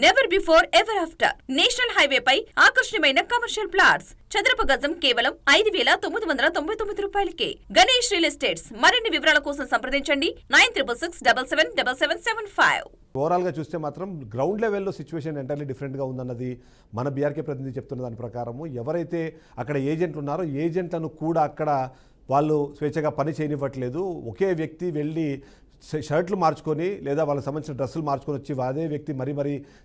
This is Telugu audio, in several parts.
Never before ever after national highway పై ఆకర్షణీయమైన కమర్షియల్ ప్లాట్స్ చదరపు గజం కేవలం 5,999 రూపాయలకే. Ganesh real estates. మరిన్ని వివరాల కోసం సంప్రదించండి 9366777775. ఓవరాల్గా చూస్తే మాత్రం గ్రౌండ్ లెవెల్లో సిచ్యువేషన్ ఎంటైర్లీ డిఫరెంట్గా ఉందన్నది మన బీఆర్కే ప్రతినిధి చెప్తున్న దాని ప్రకారము. ఎవరైతే అక్కడ ఏజెంట్లు ఉన్నారో ఏజెంట్లను కూడా అక్కడ వాళ్ళు స్వేచ్ఛగా పని చేయనివ్వట్లేదు. ఒకే వ్యక్తి వెళ్ళి షర్ట్లు మార్చుకొని లేదా వాళ్ళకి సంబంధించిన డ్రెస్సులు మార్చుకొని వచ్చి అదే వ్యక్తి మరీ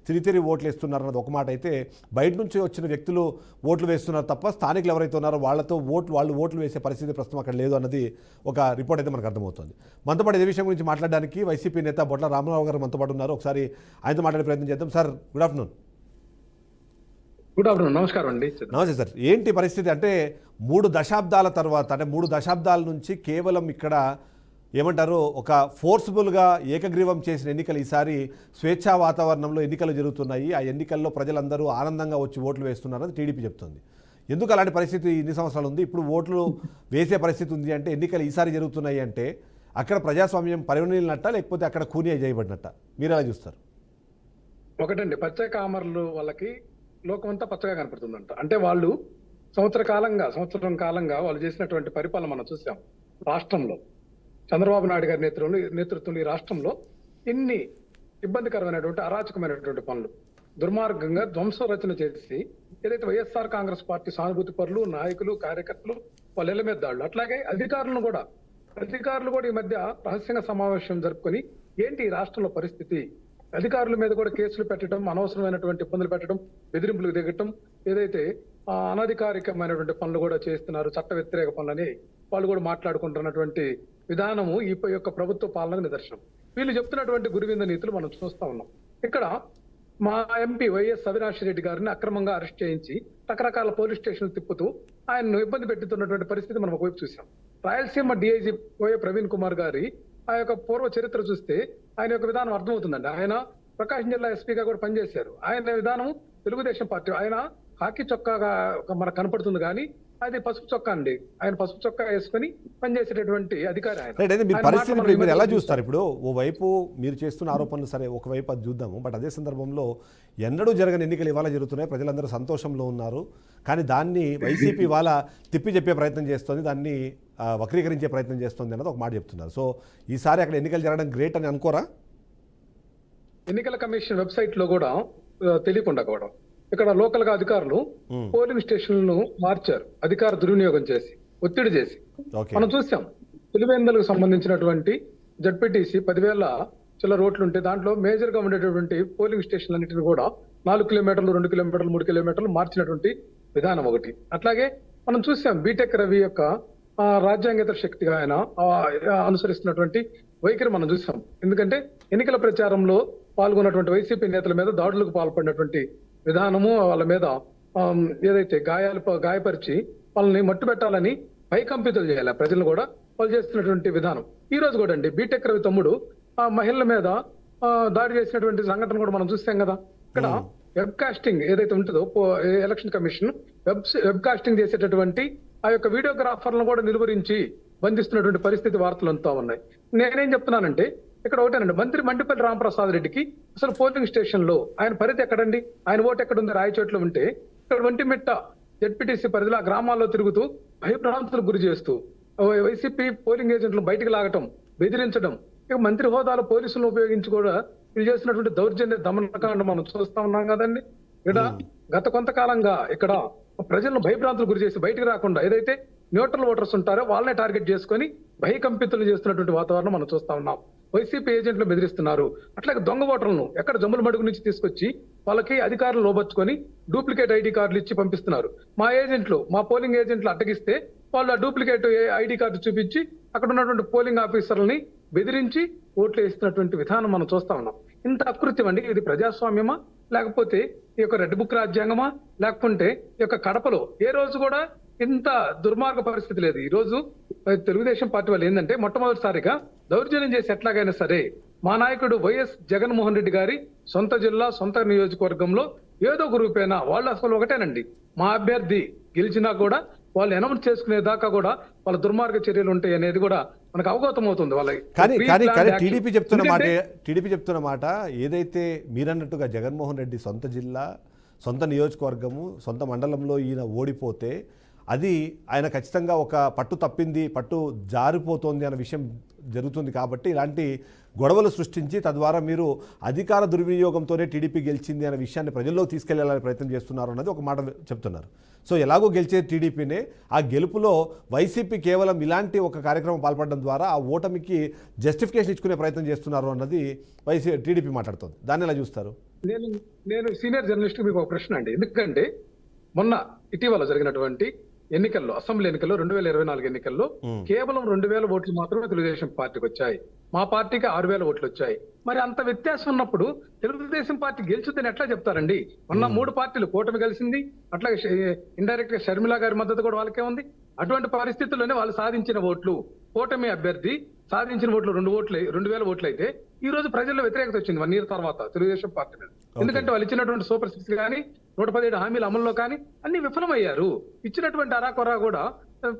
తిరిగి ఓట్లు వేస్తున్నారు అన్నది ఒక మాట అయితే, బయట నుంచి వచ్చిన వ్యక్తులు ఓట్లు వేస్తున్నారు తప్ప స్థానికులు ఎవరైతే ఉన్నారో వాళ్ళు ఓట్లు వేసే పరిస్థితి ప్రస్తుతం అక్కడ లేదు అన్నది ఒక రిపోర్ట్ అయితే మనకు అర్థమవుతుంది. మనతో పాటు ఇదే విషయం గురించి మాట్లాడడానికి వైసీపీ నేత బొట్ల రామారావు గారు మనతో పాటు ఉన్నారు. ఒకసారి ఆయనతో మాట్లాడే ప్రయత్నం చేద్దాం. Sir, good afternoon. Good afternoon. నమస్కారం అండి. నమస్తే సార్. ఏంటి పరిస్థితి అంటే 3 దశాబ్దాల తర్వాత, అంటే 3 దశాబ్దాల నుంచి కేవలం ఇక్కడ ఏమంటారు ఒక ఫోర్స్ఫుల్గా ఏకగ్రీవం చేసిన ఎన్నికలు ఈసారి స్వేచ్ఛా వాతావరణంలో ఎన్నికలు జరుగుతున్నాయి. ఆ ఎన్నికల్లో ప్రజలందరూ ఆనందంగా వచ్చి ఓట్లు వేస్తున్నారని టీడీపీ చెప్తుంది. ఎందుకు అలాంటి పరిస్థితి ఇన్ని సంవత్సరాలు ఉంది, ఇప్పుడు ఓట్లు వేసే పరిస్థితి ఉంది అంటే, ఎన్నికలు ఈసారి జరుగుతున్నాయి అంటే అక్కడ ప్రజాస్వామ్యం పరిగణిల్నట్ట లేకపోతే అక్కడ కూని చేయబడినట్ట? మీరు ఎలా చూస్తారు? ఒకటండి, పచ్చ కామర్లు వాళ్ళకి లోకం అంతా పచ్చగా కనపడుతుందంట. అంటే వాళ్ళు సంవత్సరం కాలంగా వాళ్ళు చేసినటువంటి పరిపాలన మనం చూసాం. రాష్ట్రంలో చంద్రబాబు నాయుడు గారి నేతృత్వంలో ఈ రాష్ట్రంలో ఎన్ని ఇబ్బందికరమైనటువంటి అరాచకమైనటువంటి పనులు, దుర్మార్గంగా ధ్వంసరచన చేసి ఏదైతే వైఎస్ఆర్ కాంగ్రెస్ పార్టీ సానుభూతి పరులు, నాయకులు, కార్యకర్తలు వాళ్ళ ఇళ్ల మీద దాడులు, అట్లాగే అధికారులు కూడా ఈ మధ్య రహస్యంగా సమావేశం జరుపుకొని ఏంటి ఈ రాష్ట్రంలో పరిస్థితి, అధికారుల మీద కూడా కేసులు పెట్టడం, అనవసరమైనటువంటి ఇబ్బందులు పెట్టడం, బెదిరింపులకు దిగటం, ఏదైతే అనధికారికమైనటువంటి పనులు కూడా చేస్తున్నారు, చట్ట వ్యతిరేక పనులని వాళ్ళు కూడా మాట్లాడుకుంటున్నటువంటి విధానము ఈ యొక్క ప్రభుత్వ పాలనకు నిదర్శనం. వీళ్ళు చెప్తున్నటువంటి గురువింద నీతులు మనం చూస్తా ఉన్నాం. ఇక్కడ మా ఎంపీ వైఎస్ అవినాష్ రెడ్డి గారిని అక్రమంగా అరెస్ట్ చేయించి రకరకాల పోలీస్ స్టేషన్లు తిప్పుతూ ఆయన్ను ఇబ్బంది పెట్టుతున్నటువంటి పరిస్థితి మనం ఒకవైపు చూసాం. రాయలసీమ డిఐజీ ఓఏ ప్రవీణ్ కుమార్ గారి ఆ యొక్క పూర్వ చరిత్ర చూస్తే ఆయన యొక్క విధానం అర్థమవుతుందండి. ఆయన ప్రకాశం జిల్లా ఎస్పీగా కూడా పనిచేశారు. ఆయన విధానం తెలుగుదేశం పార్టీ, ఆయన హాకీ చొక్కాగా మనకు కనపడుతుంది కానీ అది పసుపు చొక్కా అండి. ఆయన పసుపు చొక్కా వేసుకుని పనిచేసేటటువంటి అధికారి ఆయన. పరిస్థితి మీరు ఎలా చూస్తారు? ఇప్పుడు ఓవైపు మీరు చేస్తున్న ఆరోపణలు సరే, ఒకవైపు అది చూద్దాము. బట్ అదే సందర్భంలో ఎన్నడూ జరగని ఎన్నికలు ఇవాళ జరుగుతున్నాయి, ప్రజలందరూ సంతోషంలో ఉన్నారు. కానీ దాన్ని వైసీపీ వాళ్ళ తిప్పి చెప్పే ప్రయత్నం చేస్తుంది, దాన్ని వక్రీకరించే ప్రయత్నం చేస్తుంది అన్నది ఒక మాట చెప్తున్నారు. సో ఈసారి అక్కడ ఎన్నికలు జరగడం గ్రేట్ అని అనుకోరా? ఎన్నికల కమిషన్ వెబ్సైట్ లో కూడా తెలియకుండా కూడా ఇక్కడ లోకల్ గా అధికారులు పోలింగ్ స్టేషన్లను మార్చారు, అధికార దుర్వినియోగం చేసి, ఒత్తిడి చేసి. మనం చూసాం పులివెందులకు సంబంధించినటువంటి జడ్పీటీసీ 10,000 చిల్ల రోడ్లు ఉంటే దాంట్లో మేజర్ గా ఉండేటటువంటి పోలింగ్ స్టేషన్లు అన్నింటినీ కూడా 4 కిలోమీటర్లు, 2 కిలోమీటర్లు, 3 కిలోమీటర్లు మార్చినటువంటి విధానం ఒకటి. అట్లాగే మనం చూసాం బీటెక్ రవి యొక్క రాజ్యాంగేతర శక్తిగా ఆయన అనుసరిస్తున్నటువంటి వైఖరి మనం చూసాం. ఎందుకంటే ఎన్నికల ప్రచారంలో పాల్గొన్నటువంటి వైసీపీ నేతల మీద దాడులకు పాల్పడినటువంటి విధానము, వాళ్ళ మీద ఏదైతే గాయపరిచి వాళ్ళని మట్టు పెట్టాలని భయకంపితులు చేయాలి ప్రజలను కూడా వాళ్ళు చేస్తున్నటువంటి విధానం. ఈ రోజు కూడా అండి బీటెక్ రవి తమ్ముడు ఆ మహిళల మీద దాడి చేసినటువంటి సంఘటన కూడా మనం చూసాం కదా. ఇక్కడ వెబ్ కాస్టింగ్ ఏదైతే ఉంటుందో ఎలక్షన్ కమిషన్ వెబ్ కాస్టింగ్ చేసేటటువంటి ఆ యొక్క వీడియోగ్రాఫర్లను కూడా నిలువరించి బంధిస్తున్నటువంటి పరిస్థితి వార్తలు అంతా ఉన్నాయి. నేనేం చెప్తున్నానంటే ఇక్కడ ఒకటేనండి, మంత్రి మండిపల్లి రామప్రసాద్ రెడ్డికి అసలు పోలింగ్ స్టేషన్ లో ఆయన పరిధి ఎక్కడండి, ఆయన ఓటు ఎక్కడుంది? రాయచోట్లో ఉంటే ఇక్కడ ఒంటిమిట్ట జడ్పీటీసీ పరిధిలో ఆ గ్రామాల్లో తిరుగుతూ భయభ్రాంతులకు గురి చేస్తూ వైసీపీ పోలింగ్ ఏజెంట్లు బయటకు లాగటం, బెదిరించడం, ఇక మంత్రి హోదాలో పోలీసులను ఉపయోగించి కూడా వీళ్ళు చేస్తున్నటువంటి దౌర్జన్య దమనకాండ మనం చూస్తా ఉన్నాం కదండి. ఇక్కడ గత కొంతకాలంగా ఇక్కడ ప్రజలను భయభ్రాంతులు గురి చేసి బయటకు రాకుండా ఏదైతే న్యూట్రల్ ఓటర్స్ ఉంటారో వాళ్ళనే టార్గెట్ చేసుకొని భయకంపితులు చేస్తున్నటువంటి వాతావరణం మనం చూస్తా ఉన్నాం. వైసీపీ ఏజెంట్లు బెదిరిస్తున్నారు. అట్లాగే దొంగ ఓటర్లను ఎక్కడ జమ్ముల మడుగు నుంచి తీసుకొచ్చి వాళ్ళకి అధికారులు లోబర్చుకొని డూప్లికేట్ ఐడి కార్డులు ఇచ్చి పంపిస్తున్నారు. మా పోలింగ్ ఏజెంట్లు అడ్డగిస్తే వాళ్ళు ఆ డూప్లికేట్ ఐడి కార్డు చూపించి అక్కడ ఉన్నటువంటి పోలింగ్ ఆఫీసర్లని బెదిరించి ఓట్లు వేస్తున్నటువంటి విధానం మనం చూస్తా ఉన్నాం. ఇంత అకృత్యం అండి. ఇది ప్రజాస్వామ్యమా లేకపోతే ఈ యొక్క రెడ్ బుక్ రాజ్యాంగమా లేకుంటే ఈ యొక్క కడపలో ఏ రోజు కూడా ఇంత దుర్మార్గ పరిస్థితి లేదు. ఈ రోజు తెలుగుదేశం పార్టీ వాళ్ళు ఏంటంటే మొట్టమొదటిసారిగా దౌర్జన్యం చేసి ఎట్లాగైనా సరే మా నాయకుడు వైఎస్ జగన్మోహన్ రెడ్డి గారి సొంత జిల్లా, సొంత నియోజకవర్గంలో ఏదో ఒక రూపేనా వాళ్ళు అసలు ఒకటేనండి, మా అభ్యర్థి గెలిచినా కూడా వాళ్ళు అనౌన్స్ చేసుకునే దాకా కూడా వాళ్ళ దుర్మార్గ చర్యలు ఉంటాయి అనేది కూడా మనకు అవగతం అవుతుంది వాళ్ళకి. కానీ కానీ కానీ Pre-planned టీడీపీ action. టీడీపీ చెప్తున్న మాట ఏదైతే మీరన్నట్టుగా జగన్మోహన్ రెడ్డి సొంత జిల్లా, సొంత నియోజకవర్గము, సొంత మండలంలో ఈయన ఓడిపోతే అది ఆయన ఖచ్చితంగా ఒక పట్టు తప్పింది, పట్టు జారిపోతోంది అన్న విషయం జరుగుతుంది. కాబట్టి ఇలాంటి గొడవలు సృష్టించి తద్వారా మీరు అధికార దుర్వినియోగంతోనే టీడీపీ గెలిచింది అనే విషయాన్ని ప్రజల్లోకి తీసుకెళ్లాలని ప్రయత్నం చేస్తున్నారు అన్నది ఒక మాట చెప్తున్నారు. సో ఎలాగో గెలిచే టీడీపీనే, ఆ గెలుపులో వైసీపీ కేవలం ఇలాంటి ఒక కార్యక్రమం పాల్పడడం ద్వారా ఆ ఓటమికి జస్టిఫికేషన్ ఇచ్చుకునే ప్రయత్నం చేస్తున్నారు అన్నది టీడీపీ మాట్లాడుతుంది. దాన్ని ఎలా చూస్తారు? నేను సీనియర్ జర్నలిస్ట్ మీకు ఒక ప్రశ్న అండి. ఎందుకంటే మొన్న ఇటీవల జరిగినటువంటి ఎన్నికల్లో, అసెంబ్లీ ఎన్నికల్లో 2024 ఎన్నికల్లో కేవలం 2000 ఓట్లు మాత్రమే తెలుగుదేశం పార్టీకి వచ్చాయి. మా పార్టీకి 6000 ఓట్లు వచ్చాయి. మరి అంత వ్యత్యాసం ఉన్నప్పుడు తెలుగుదేశం పార్టీ గెలుచుద్దని ఎట్లా చెప్తారండి? మొన్న 3 పార్టీలు కూటమి కలిసింది, అట్లాగే ఇండైరెక్ట్ గా షర్మిల గారి మద్దతు కూడా వాళ్ళకే ఉంది. అటువంటి పరిస్థితుల్లోనే వాళ్ళు సాధించిన ఓట్లు, కూటమి అభ్యర్థి సాధించిన ఓట్లు 2000 ఓట్లు అయితే ఈ రోజు ప్రజల్లో వ్యతిరేకత వచ్చింది 1 ఇయర్ తర్వాత తెలుగుదేశం పార్టీ మీద. ఎందుకంటే వాళ్ళు ఇచ్చినటువంటి సూపర్ 6 కానీ 117 హామీల అమల్లో కానీ అన్ని విఫలమయ్యారు. ఇచ్చినటువంటి అరాకొరా కూడా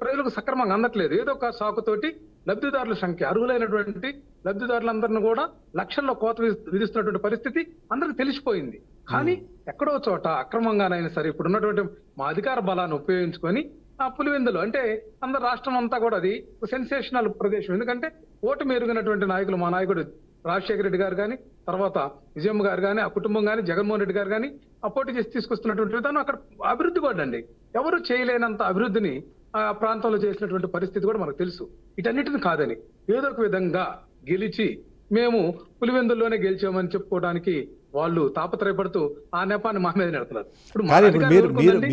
ప్రజలకు సక్రమంగా అందట్లేదు. ఏదో ఒక సాకుతోటి లబ్ధిదారుల సంఖ్య, అర్హులైనటువంటి లబ్ధిదారులందరినీ కూడా లక్షల్లో కోత విధిస్తున్నటువంటి పరిస్థితి అందరికి తెలిసిపోయింది. కానీ ఎక్కడో చోట అక్రమంగానైనా సరే ఇప్పుడు ఉన్నటువంటి మా అధికార బలాన్ని ఉపయోగించుకొని ఆ పులివెందులు అంటే అందరు రాష్ట్రం అంతా కూడా అది సెన్సేషనల్ ప్రదేశం. ఎందుకంటే ఓటు మెరుగినటువంటి నాయకులు, మా నాయకుడు రాజశేఖర రెడ్డి గారు కానీ, తర్వాత విజయమ్మ గారు కానీ, ఆ కుటుంబం కానీ, జగన్మోహన్ రెడ్డి గారు కానీ ఆ పోటీ చేసి తీసుకొస్తున్నటువంటి విధానం అక్కడ అభివృద్ధి కూడా అండి. ఎవరు చేయలేనంత అభివృద్ధిని ఆ ప్రాంతంలో చేసినటువంటి పరిస్థితి కూడా మనకు తెలుసు. వీటన్నిటిని కాదని ఏదో ఒక విధంగా గెలిచి మేము పులివెందుల్లోనే గెలిచామని చెప్పుకోవడానికి వాళ్ళు తాపత్రయపడుతూ ఆ నెపాన్ని మా మీద నెడుతున్నారు.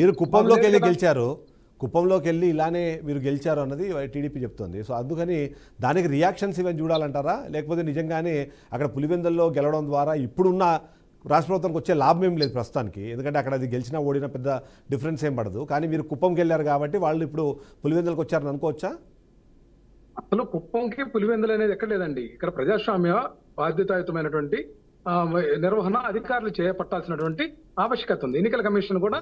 మీరు కుప్పంలోకి వెళ్ళి గెలిచారు, కుప్పంలోకి వెళ్ళి ఇలానే మీరు గెలిచారు అన్నది టీడీపీ చెప్తుంది. సో అందుకని దానికి రియాక్షన్స్ ఇవన్నీ చూడాలంటారా, లేకపోతే నిజంగానే అక్కడ పులివెందుల్లో గెలవడం ద్వారా ఇప్పుడున్న రాష్ట్ర ప్రభుత్వానికి వచ్చే లాభం ఏం లేదు ప్రస్తుతానికి? ఎందుకంటే అక్కడ అది గెలిచినా ఓడినా పెద్ద డిఫరెన్స్ ఏం పడదు. కానీ మీరు కుప్పంకి వెళ్ళారు కాబట్టి వాళ్ళు ఇప్పుడు పులివెందులకు వచ్చారని అనుకోవచ్చా? అసలు కుప్పంకి పులివెందులు అనేది ఎక్కడ లేదండి. ఇక్కడ ప్రజాస్వామ్య బాధ్యతాయుతమైనటువంటి నిర్వహణ అధికారులు చేపట్టాల్సినటువంటి ఆవశ్యకత ఉంది. ఎన్నికల కమిషన్ కూడా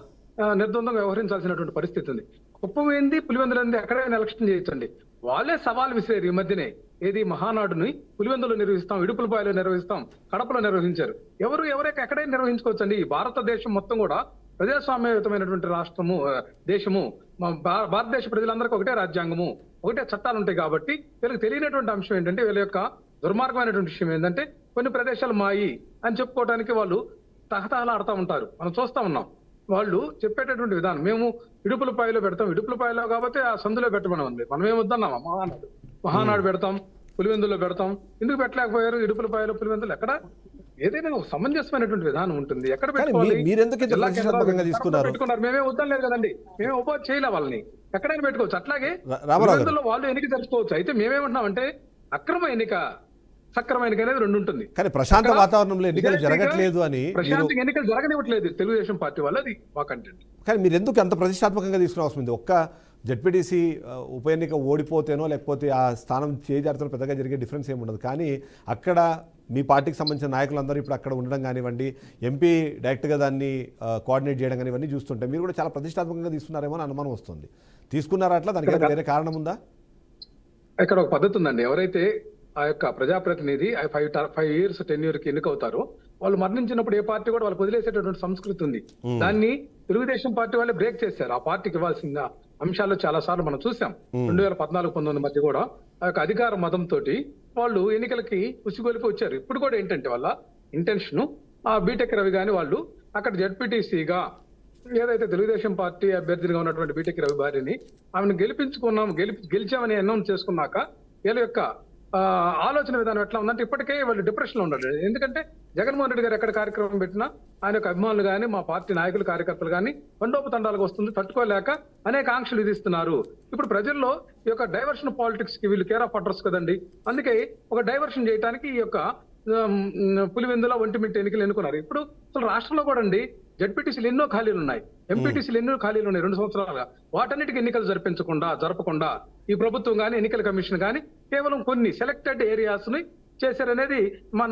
నిర్ద్వందంగా వ్యవహరించాల్సినటువంటి పరిస్థితి ఉంది. కుప్పం ఏంది, పులివెందులు ఏంది, ఎక్కడైనా ఎలక్షన్ చేయొచ్చండి. వాళ్ళే సవాల్ విసిరారు ఈ మధ్యనే. ఏది మహానాడుని పులివెందులో నిర్వహిస్తాం, ఇడుపులపాయలో నిర్వహిస్తాం, కడపలో నిర్వహించారు. ఎక్కడైనా నిర్వహించుకోవచ్చండి. భారతదేశం మొత్తం కూడా ప్రజాస్వామ్యయుతమైనటువంటి రాష్ట్రము, దేశము. భారతదేశ ప్రజలందరికీ ఒకటే రాజ్యాంగము, ఒకటే చట్టాలు ఉంటాయి. కాబట్టి వీళ్ళకి తెలియనటువంటి అంశం ఏంటంటే, వీళ్ళ యొక్క దుర్మార్గమైనటువంటి విషయం ఏంటంటే కొన్ని ప్రదేశాలు మాయి అని చెప్పుకోవడానికి వాళ్ళు తహతహలాడుతూ ఉంటారు. మనం చూస్తా ఉన్నాం. వాళ్ళు చెప్పేటటువంటి విధానం, మేము ఇడుపులపాయలో పెడతాం, ఇడుపులపాయలో కాబట్టి ఆ సందులో పెట్టమని ఉంది. మనం ఏమొద్దన్నామా? మహానాడు పెడతాం, పులివెందులో పెడతాం. ఎందుకు పెట్టలేకపోయారు? ఇడుపులపాయలో పులివెందులు ఎక్కడ? ఏదైనా ఒక సమంజసమైనటువంటి విధానం ఉంటుంది. ఎక్కడ పెట్టుకోవాలి? పెట్టుకున్నారు. మేమే వద్దాం లేదు కదండి, మేమే ఉపాధి చేయలే వాళ్ళని. ఎక్కడైనా పెట్టుకోవచ్చు. అట్లాగే పులివెందులో వాళ్ళు ఎన్నిక జరుపుకోవచ్చు. అయితే మేమేమంటున్నామంటే అక్రమ ఎన్నిక, సక్రమ ఎన్నిక అనేది 2 ఉంటుంది. కానీ ప్రశాంత వాతావరణంలో ఎన్నికలు జరగట్లేదు అని, ప్రశాంతంగా ఎన్నికలు జరగనివ్వట్లేదు తెలుగుదేశం పార్టీ వాళ్ళు. అది మా కంటెంట్. కానీ మీరు ఎందుకు అంత ప్రతిష్టాత్మకంగా తీసుకునే అవసరం ఉంది? ఒక్క జెడ్పీటీసీ ఉప ఎన్నిక ఓడిపోతేనో లేకపోతే ఆ స్థానం చేజారుతో పెద్దగా జరిగే డిఫరెన్స్ ఏమి ఉండదు. కానీ అక్కడ మీ పార్టీకి సంబంధించిన నాయకులందరూ ఇప్పుడు అక్కడ ఉండడం కానివ్వండి, ఎంపీ డైరెక్ట్గా దాన్ని కోఆర్డినేట్ చేయడం కానీ ఇవన్నీ చూస్తుంటే మీరు కూడా చాలా ప్రతిష్టాత్మకంగా తీసుకున్నారేమో అని అనుమానం వస్తుంది. తీసుకున్నారా అట్లా? దానికి వేరే కారణం ఉందా? ఇక్కడ ఒక పద్ధతి ఉందండి. ఎవరైతే ఆ యొక్క ప్రజాప్రతినిధి 5 years టెన్యూర్కి ఎన్నికవుతారో వాళ్ళు మరణించినప్పుడు ఏ పార్టీ కూడా వాళ్ళు వదిలేసేటటువంటి సంస్కృతి ఉంది. దాన్ని తెలుగుదేశం పార్టీ వాళ్ళే బ్రేక్ చేశారు. ఆ పార్టీకి ఇవ్వాల్సిన అంశాల్లో చాలా సార్లు మనం చూసాం. 2014-19 మధ్య కూడా ఆ యొక్క అధికార మతంతో వాళ్ళు ఎన్నికలకి ఉసిగొలిపి వచ్చారు. ఇప్పుడు కూడా ఏంటంటే వాళ్ళ ఇంటెన్షన్, ఆ బీటెక్ రవి గాని వాళ్ళు అక్కడ జెడ్పీటీసీగా ఏదైతే తెలుగుదేశం పార్టీ అభ్యర్థిగా ఉన్నటువంటి బీటెక్ రవి భార్యని ఆమెను గెలిచామని అనౌన్స్ చేసుకున్నాక వీళ్ళ యొక్క ఆలోచన విధానం ఎట్లా ఉందంటే ఇప్పటికే వాళ్ళు డిప్రెషన్ లో ఉన్నారు. ఎందుకంటే జగన్మోహన్ రెడ్డి గారు ఎక్కడ కార్యక్రమం పెట్టినా ఆయన యొక్క అభిమానులు కానీ, మా పార్టీ నాయకులు, కార్యకర్తలు కానీ తండోపతండాలకు వస్తుంది, తట్టుకోలేక అనేక ఆంక్షలు విధిస్తున్నారు. ఇప్పుడు ప్రజల్లో ఈ యొక్క డైవర్షన్ పాలిటిక్స్ కి వీళ్ళు కేర్ ఆఫ్ అడ్రస్ కదండి. అందుకే ఒక డైవర్షన్ చేయడానికి ఈ యొక్క పులివెందుల ఒంటిమిట్ట ఎన్నికలు ఎన్నుకున్నారు. ఇప్పుడు అసలు రాష్ట్రంలో కూడా అండి జడ్పీటీసీలు ఎన్నో ఖాళీలు ఉన్నాయి, ఎంపీటీసీలు ఎన్నో ఖాళీలు ఉన్నాయి 2 సంవత్సరాలుగా. వాటన్నిటికీ ఎన్నికలు జరపకుండా ఈ ప్రభుత్వం కానీ, ఎన్నికల కమిషన్ కానీ కేవలం కొన్ని సెలెక్టెడ్ ఏరియాస్ ని చేశారనేది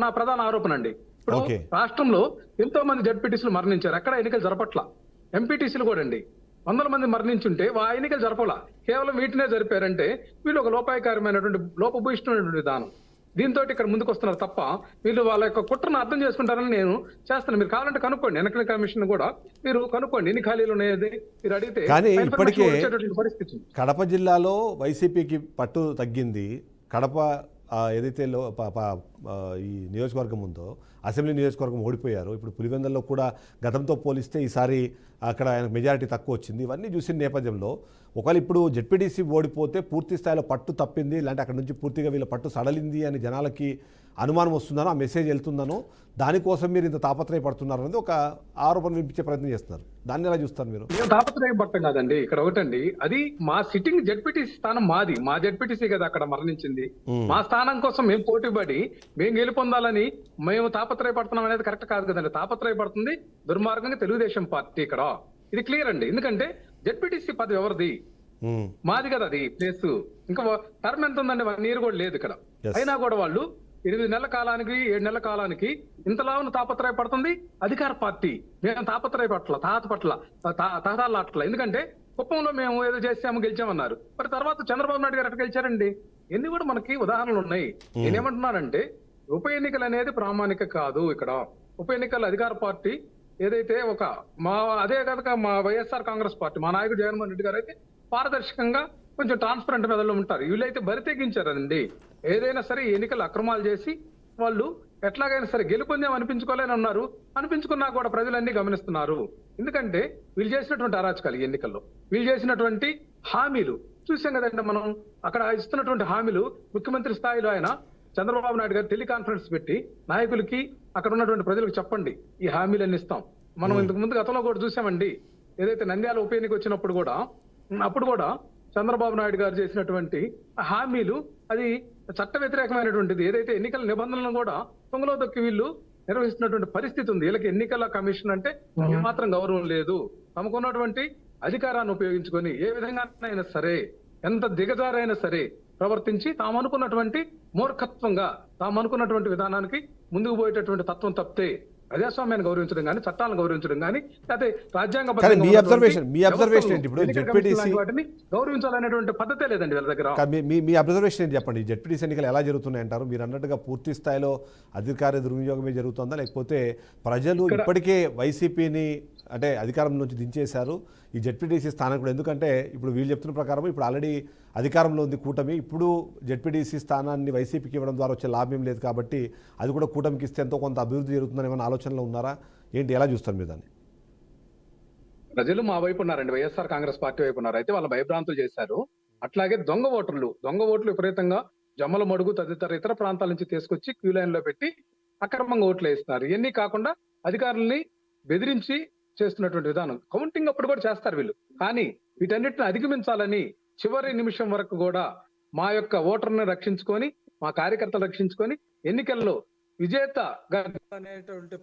నా ప్రధాన ఆరోపణ అండి. ఇప్పుడు రాష్ట్రంలో ఎంతో మంది జడ్పీటీసీలు మరణించారు, ఎక్కడ ఎన్నికలు జరపట్ల. ఎంపీటీసీలు కూడా అండి వందల మంది మరణించుంటే ఆ ఎన్నికలు జరపలా, కేవలం వీటినే జరిపారంటే వీళ్ళు ఒక లోపాయకారమైనటువంటి లోపభూయిష్టమైనటువంటి విధానం. దీంతో ఇక్కడ ముందుకు వస్తున్నారు తప్ప వీళ్ళు వాళ్ళ యొక్క కుట్రను అర్థం చేసుకుంటారని నేను చేస్తాను. మీరు కావాలంటే కనుక్కోండి, ఎన్నికల కమిషన్ కూడా మీరు కనుక్కోండి ఎన్ని ఖాళీలు ఉన్నాయది మీరు అడిగితే. కానీ ఇప్పటికే పరిస్థితి కడప జిల్లాలో వైసీపీకి పట్టు తగ్గింది. కడప ఏదైతే ఈ నియోజకవర్గం ఉందో అసెంబ్లీ నియోజకవర్గం ఓడిపోయారు. ఇప్పుడు పులివెందుల్లో కూడా గతంతో పోలిస్తే ఈసారి అక్కడ ఆయనకు మెజారిటీ తక్కువ వచ్చింది. ఇవన్నీ చూసిన నేపథ్యంలో ఒకవేళ ఇప్పుడు జెడ్పీటీసీ ఓడిపోతే పూర్తి స్థాయిలో పట్టు తప్పింది, ఇలాంటి అక్కడ నుంచి పూర్తిగా వీళ్ళ పట్టు సడలింది అని జనాలకి అనుమానం వస్తుందనో, ఆ మెసేజ్ వెళ్తుందనో, దానికోసం మీరు ఇంత తాపత్రయపడుతున్నారు అనేది ఒక ఆరోపణ వినిపించే ప్రయత్నం చేస్తున్నారు. దాన్ని ఎలా చూస్తారు మీరు? మేము తాపత్రయపడటం కాదండి, ఇక్కడ ఒకటండి, అది మా సిట్టింగ్ జెడ్పీటీసీ స్థానం మాది, మా జెడ్పీటీసీ కదా అక్కడ మరణించింది. మా స్థానం కోసం మేము పోటీపడి మేము గెలుపొందాలని మేము తాపత్రయపడుతున్నాం అనేది కరెక్ట్ కాదు కదండి. తాపత్రయపడుతుంది దుర్మార్గంగా తెలుగుదేశం పార్టీ ఇక్కడ. ఇది క్లియర్ అండి. ఎందుకంటే జెడ్పీటీసీ పదవి ఎవరిది? మాది కదా అది ప్లేస్. ఇంకా టర్మ్ ఎంత ఉందండి? 1 year కూడా లేదు ఇక్కడ. అయినా కూడా వాళ్ళు 8 నెలల కాలానికి 7 నెలల కాలానికి ఇంతలా తాపత్రయపడుతుంది అధికార పార్టీ. మేము తాపత్రయపట్ల తాతాలాట్ల. ఎందుకంటే కుప్పంలో మేము ఏదో చేసాము గెలిచామన్నారు, మరి తర్వాత చంద్రబాబు నాయుడు గారు ఎక్కడ గెలిచారండి? ఎన్ని కూడా మనకి ఉదాహరణలు ఉన్నాయి. నేనేమంటున్నానంటే ఉప ఎన్నికలు అనేది ప్రామాణిక కాదు ఇక్కడ. ఉప ఎన్నికల అధికార పార్టీ ఏదైతే అదే కనుక మా వైఎస్ఆర్ కాంగ్రెస్ పార్టీ మా నాయకుడు జగన్మోహన్ రెడ్డి గారు అయితే పారదర్శకంగా కొంచెం ట్రాన్స్పరెంట్ మెదడులో ఉంటారు. వీళ్ళైతే బరితెగించారండి. ఏదైనా సరే ఎన్నికలు అక్రమాలు చేసి వాళ్ళు ఎట్లాగైనా సరే గెలుపొందాం అనిపించుకోలేని ఉన్నారు. అనిపించుకున్నా కూడా ప్రజలన్నీ గమనిస్తున్నారు. ఎందుకంటే వీళ్ళు చేసినటువంటి అరాచకాలు, ఎన్నికల్లో వీళ్ళు చేసినటువంటి హామీలు చూసాం కదండి. మనం అక్కడ ఇస్తున్నటువంటి హామీలు ముఖ్యమంత్రి స్థాయిలో ఆయన చంద్రబాబు నాయుడు గారు టెలికాన్ఫరెన్స్ పెట్టి నాయకులకి అక్కడ ఉన్నటువంటి ప్రజలకు చెప్పండి ఈ హామీలన్నీ ఇస్తాం. మనం ఇంతకు ముందు గతంలో కూడా చూసామండి. ఏదైతే నంద్యాల ఉప ఎన్నిక వచ్చినప్పుడు కూడా అప్పుడు కూడా చంద్రబాబు నాయుడు గారు చేసినటువంటి హామీలు అది చట్ట వ్యతిరేకమైనటువంటిది. ఏదైతే ఎన్నికల నిబంధనలను కూడా తొంగలో దొక్కి వీళ్ళు నిర్వహిస్తున్నటువంటి పరిస్థితి ఉంది. వీళ్ళకి ఎన్నికల కమిషన్ అంటే ఏమాత్రం గౌరవం లేదు. తమకున్నటువంటి అధికారాన్ని ఉపయోగించుకొని ఏ విధంగానైనా సరే, ఎంత దిగజారైనా సరే ప్రవర్తించి తాము అనుకున్నటువంటి మూర్ఖత్వంగా తాము అనుకున్నటువంటి విధానానికి ముందుకు పోయేటటువంటి తత్వం తప్పితే ప్రజాస్వామ్యాన్ని గౌరవించడం కానీ, చట్టాలను గౌరవించడం కానీ, లేకపోతే రాజ్యాంగ వాటిని గౌరవించాలనేటువంటి పద్ధతే లేదండి వీళ్ళ దగ్గర. మీ అబ్జర్వేషన్ ఏంటి చెప్పండి? జెడ్పీటీసీ ఎన్నికలు ఎలా జరుగుతున్నాయి అంటారు? మీరు అన్నట్టుగా పూర్తి స్థాయిలో అధికార దుర్వినియోగమే జరుగుతుందా, లేకపోతే ప్రజలు ఇప్పటికే వైసీపీని అంటే అధికారం నుంచి దించేశారు ఈ జెడ్పీటీసీ స్థానం కూడా? ఎందుకంటే ఇప్పుడు వీళ్ళు చెప్తున్న ప్రకారం ఇప్పుడు ఆల్రెడీ అధికారంలో ఉంది కూటమి. ఇప్పుడు జెడ్పీటీసీ స్థానాన్ని వైసీపీకి ఇవ్వడం ద్వారా వచ్చే లాభం లేదు కాబట్టి అది కూడా కూటమికి ఇస్తే ఎంతో కొంత అభివృద్ధి జరుగుతుందని ఏమైనా ఆలోచనలో ఉన్నారా ఏంటి? ఎలా చూస్తారు మీరు దాన్ని? ప్రజలు మా వైపు ఉన్నారండి, వైఎస్ఆర్ కాంగ్రెస్ పార్టీ వైపు ఉన్నారు. అయితే వాళ్ళ భయభ్రాంతులు చేశారు. అట్లాగే దొంగ ఓట్లు విపరీతంగా జమ్మల మడుగు తదితర ఇతర ప్రాంతాల నుంచి తీసుకొచ్చి క్యూ లైన్ లో పెట్టి అక్రమంగా ఓట్లు వేస్తున్నారు. ఇవన్నీ కాకుండా అధికారుల్ని బెదిరించి చేస్తున్నటువంటి విధానం. కౌంటింగ్ అప్పుడు కూడా చేస్తారు వీళ్ళు. కానీ వీటన్నిటిని అధిగమించాలని చివరి నిమిషం వరకు కూడా మా యొక్క ఓటర్ని రక్షించుకొని, మా కార్యకర్తలు రక్షించుకొని ఎన్నికల్లో విజేతగా అనేటువంటి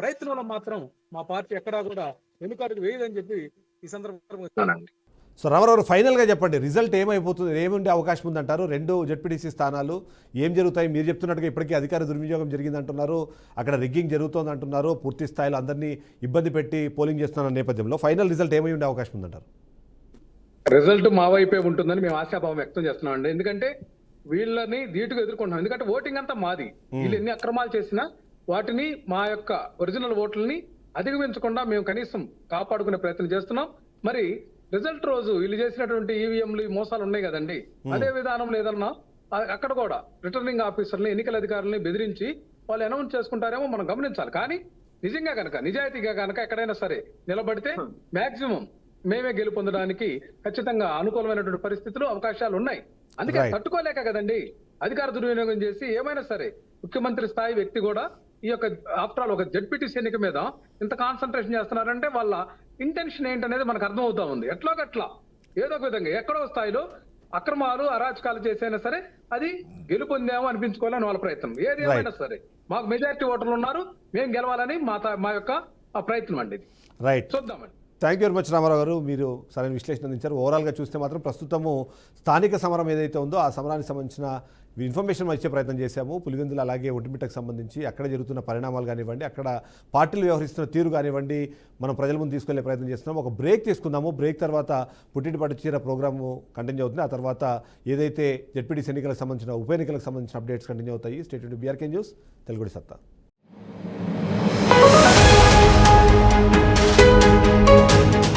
ప్రయత్నంలో మాత్రం మా పార్టీ ఎక్కడా కూడా వెనుకాడుకు వేయదని చెప్పి ఈ సందర్భంగా. సో రామారావు ఫైనల్గా చెప్పండి, రిజల్ట్ ఏమైపోతుంది, ఏముండే అవకాశం ఉందంటారు? 2 జెడ్పీటీసీ స్థానాలు ఏం జరుగుతాయి? మీరు చెప్తున్నట్టుగా ఇప్పటికీ అధికార దుర్వినియోగం జరిగిందంటున్నారు, అక్కడ రిగ్గింగ్ జరుగుతోంది అంటున్నారు, పూర్తి స్థాయిలో అందరినీ ఇబ్బంది పెట్టి పోలింగ్ చేస్తున్న నేపథ్యంలో ఫైనల్ రిజల్ట్ ఏమై ఉండే అవకాశం ఉందంటారు? రిజల్ట్ మా వైపే ఉంటుందని మేము ఆశాభావం వ్యక్తం చేస్తున్నాం అండి. ఎందుకంటే వీళ్ళని ధీటుగా ఎదుర్కొంటున్నాం. ఎందుకంటే ఓటింగ్ అంతా మాది. వీళ్ళు ఎన్ని అక్రమాలు చేసినా వాటిని మా యొక్క ఒరిజినల్ ఓట్లని అధిగమించకుండా మేము కనీసం కాపాడుకునే ప్రయత్నం చేస్తున్నాం. మరి రిజల్ట్ రోజు వీళ్ళు చేసినటువంటి ఈవీఎంలు మోసాలు ఉన్నాయి కదండి, అదే విధానంలో ఏదన్నా అక్కడ కూడా రిటర్నింగ్ ఆఫీసర్ని, ఎన్నికల అధికారులని బెదిరించి వాళ్ళు అనౌన్స్ చేసుకుంటారేమో మనం గమనించాలి. కానీ నిజంగా కనుక నిజాయితీగా కనుక ఎక్కడైనా సరే నిలబడితే మాక్సిమం మేమే గెలుపొందడానికి ఖచ్చితంగా అనుకూలమైనటువంటి పరిస్థితులు, అవకాశాలు ఉన్నాయి. అందుకే తట్టుకోలేక కదండి అధికార దుర్వినియోగం చేసి ఏమైనా సరే ముఖ్యమంత్రి స్థాయి వ్యక్తి కూడా ఈ యొక్క ఆఫ్టర్ ఆల్ ఒక జెడ్పీటీసీ ఎన్నిక మీద ఇంత కాన్సన్ట్రేషన్ చేస్తున్నారంటే వాళ్ళ ఇంటెన్షన్ ఏంటనేది మనకు అర్థం అవుతా ఉంది. ఎట్లాగట్లా ఏదో ఒక విధంగా ఎక్కడో స్థాయిలో అక్రమాలు అరాచకాలు చేసైనా సరే అది గెలుపొందాము అనిపించుకోవాలని వాళ్ళ ప్రయత్నం. ఏది ఏమైనా సరే మాకు మెజారిటీ ఓటర్లు ఉన్నారు, మేము గెలవాలని మా యొక్క ప్రయత్నం అండి. రైట్, చూద్దామండి. Thank you very much Ramarao garu, మీరు సరైన విశ్లేషణ అందించారు. ఓవరాల్గా చూస్తే మాత్రం ప్రస్తుతము స్థానిక సమరం ఏదైతే ఉందో ఆ సమరానికి సంబంధించిన ఇన్ఫర్మేషన్ ఇచ్చే ప్రయత్నం చేశాము. పులివెందులు అలాగే ఒంటిమిట్టకు సంబంధించి అక్కడ జరుగుతున్న పరిణామాలు కానివ్వండి, అక్కడ పార్టీలు వ్యవహరిస్తున్న తీరు కానివ్వండి, మనం ప్రజల ముందు తీసుకెళ్లే ప్రయత్నం చేస్తున్నాం. ఒక బ్రేక్ తీసుకుందాము. బ్రేక్ తర్వాత పుట్టినపాటి చీర ప్రోగ్రాము కంటిన్యూ అవుతుంది. ఆ తర్వాత ఏదైతే జెడ్పీటీసీ ఎన్నికలకు సంబంధించిన ఉప ఎన్నికలకు సంబంధించిన అప్డేట్స్ కంటిన్యూ అవుతాయి. స్టేట్ బీఆర్కే న్యూస్, తెలుగుడి సత్తా.